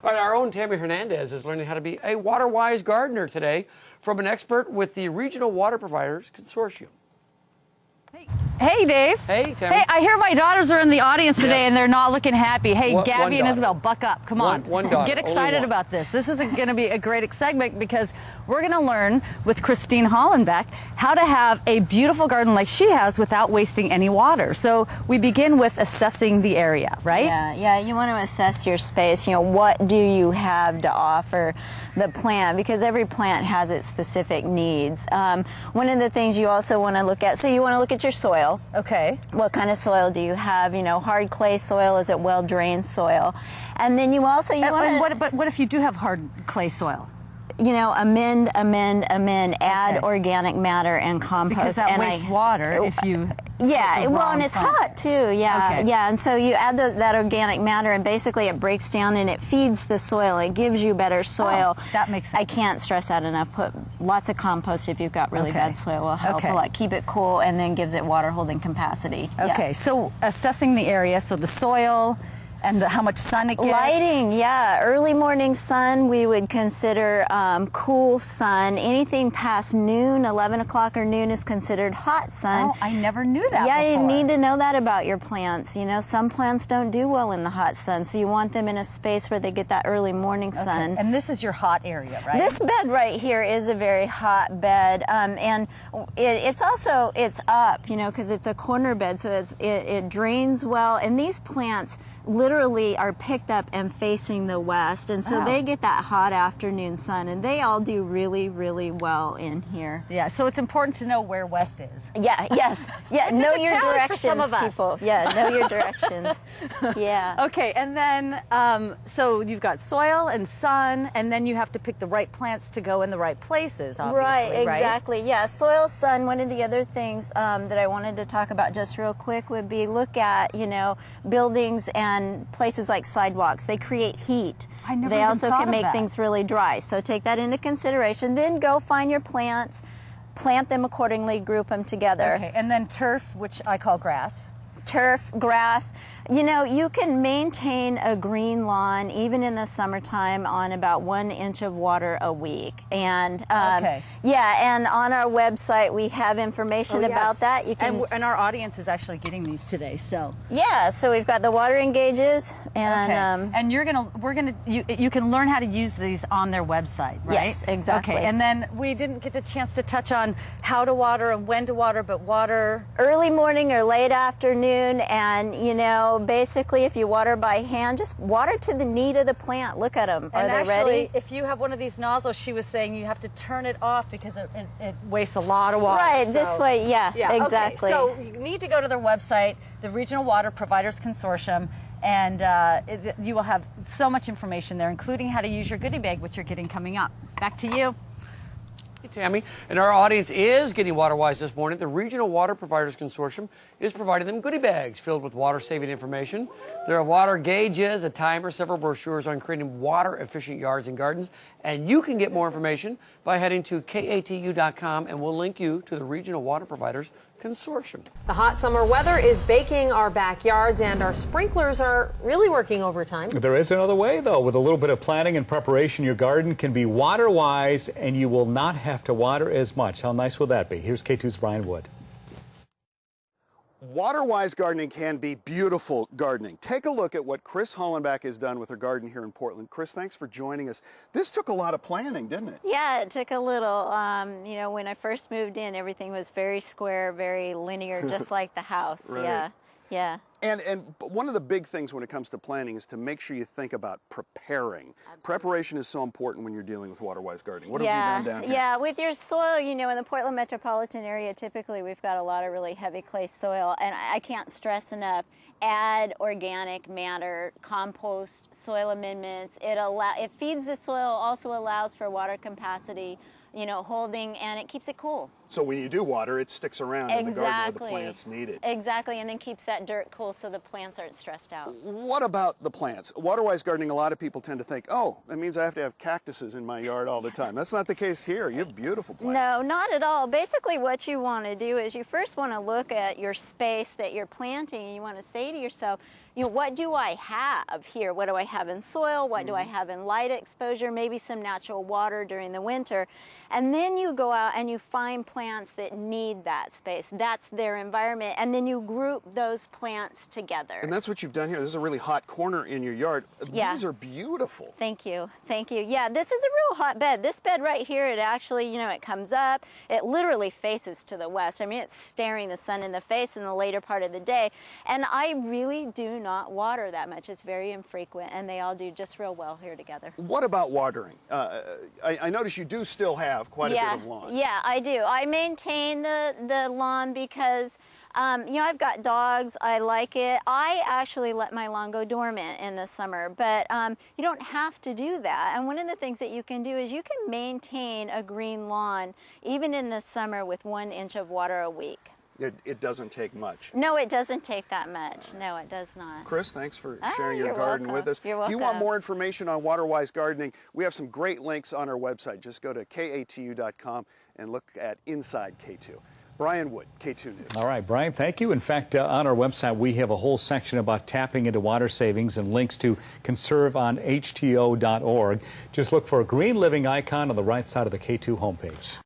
All right, our own Tammy Hernandez is learning how to be a water-wise gardener today from an expert with the Regional Water Providers Consortium. Hey, Dave. Hey, Tammy. Hey, I hear my daughters are in the audience today and they're not looking happy. Hey, One Gabby and daughter. Isabel, buck up. Come on. One daughter. Get excited about this. This is going to be a great segment because we're going to learn with Christine Hollenbeck how to have a beautiful garden like she has without wasting any water. So we begin with assessing the area, right? Yeah, you want to assess your space. You know, what do you have to offer the plant? Because every plant has its specific needs. One of the things you also want to look at, so you want to look at your soil. Okay. What kind of soil do you have? You know, hard clay soil, is it well-drained soil? And then you also, But what if you do have hard clay soil? You know, amend, add organic matter and compost. Because that wastes water if you... Yeah, well, and it's hot too, yeah, and so you add that organic matter and basically it breaks down and it feeds the soil, it gives you better soil. Oh, that makes sense. I can't stress that enough. Put lots of compost if you've got really bad soil will help a lot. Keep it cool and then gives it water holding capacity. Okay, so assessing the area, so the soil and how much sun it gets. Lighting, yeah. Early morning sun, we would consider cool sun. Anything past noon, 11 o'clock or noon is considered hot sun. Oh, I never knew that Yeah, before. you need to know that about your plants. You know, some plants don't do well in the hot sun, so you want them in a space where they get that early morning sun. And this is your hot area, right? This bed right here is a very hot bed, and it's up, you know, because it's a corner bed, so it drains well, and these plants literally are picked up and facing the west, and so they get that hot afternoon sun, and they all do really, really well in here. Yeah, so it's important to know where west is. Yeah, yes, yeah. Know your directions, people. Yeah, know your directions. Yeah. Okay, and then so you've got soil and sun, and then you have to pick the right plants to go in the right places. Obviously, right? Exactly. Yeah, soil, sun. One of the other things that I wanted to talk about just real quick would be look at, you know, buildings and places like sidewalks. They create heat. They also can make things really dry. So take that into consideration. Then go find your plants, plant them accordingly, group them together. Okay, and then turf, which I call grass. Turf, grass. You know, you can maintain a green lawn even in the summertime on about 1 inch of water a week. And yeah, and on our website we have information about that. You can, and our audience is actually getting these today. So yeah, so we've got the watering gauges, and and you can learn how to use these on their website, right? Yes, exactly. Okay, and then we didn't get a chance to touch on how to water and when to water, but water early morning or late afternoon, and you know, basically if you water by hand, just water to the need of the plant. Look at them. Are they ready? If you have one of these nozzles, she was saying you have to turn it off because it wastes a lot of water. Right, this way, yeah, exactly. Okay, so you need to go to their website, the Regional Water Providers Consortium, and you will have so much information there, including how to use your goodie bag, which you're getting coming up. Back to you. Hey, Tammy, and our audience is getting water-wise this morning. The Regional Water Providers Consortium is providing them goodie bags filled with water-saving information. There are water gauges, a timer, several brochures on creating water-efficient yards and gardens, and you can get more information by heading to katu.com, and we'll link you to the Regional Water Providers Consortium. The hot summer weather is baking our backyards, and our sprinklers are really working overtime. There is another way, though. With a little bit of planning and preparation, your garden can be water-wise, and you will not have to water as much. How nice will that be? Here's K2's Brian Wood. Water-wise gardening can be beautiful gardening. Take a look at what Chris Hollenbeck has done with her garden here in Portland. Chris, thanks for joining us. This took a lot of planning, didn't it? Yeah, it took a little. You know, when I first moved in, everything was very square, very linear, just like the house. Right. Yeah. And one of the big things when it comes to planning is to make sure you think about preparing. Absolutely. Preparation is so important when you're dealing with water-wise gardening. What have you done down here? Yeah, with your soil, you know, in the Portland metropolitan area, typically we've got a lot of really heavy clay soil, and I can't stress enough, add organic matter, compost, soil amendments. It feeds the soil, also allows for water capacity, you know, holding, and it keeps it cool. So when you do water, it sticks around in the garden where the plants need it. Exactly, and then keeps that dirt cool so the plants aren't stressed out. What about the plants? Water-wise gardening, a lot of people tend to think, oh, that means I have to have cactuses in my yard all the time. That's not the case here. You have beautiful plants. No, not at all. Basically what you want to do is you first want to look at your space that you're planting, and you want to say to yourself, you know, what do I have here? What do I have in soil? What do I have in light exposure? Maybe some natural water during the winter. And then you go out and you find plants that need that space. That's their environment. And then you group those plants together. And that's what you've done here. This is a really hot corner in your yard. Yeah. These are beautiful. Thank you. Thank you. Yeah, this is a real hot bed. This bed right here, it actually, you know, it comes up. It literally faces to the west. I mean, it's staring the sun in the face in the later part of the day. And I really do not water that much. It's very infrequent, and they all do just real well here together. What about watering? I notice you do still have quite a bit of lawn. Yeah, I do. I maintain the lawn because you know, I've got dogs. I like it. I actually let my lawn go dormant in the summer, but you don't have to do that. And one of the things that you can do is you can maintain a green lawn even in the summer with 1 inch of water a week. It doesn't take much. No, it doesn't take that much. No, it does not. Chris, thanks for sharing your you're garden welcome. with us. You're If you want welcome. more information on water-wise gardening, we have some great links on our website. Just go to katu.com and look at Inside K2. Brian Wood, K2 News. All right, Brian, thank you. In fact, on our website, we have a whole section about tapping into water savings and links to conserve on hto.org. Just look for a green living icon on the right side of the K2 homepage.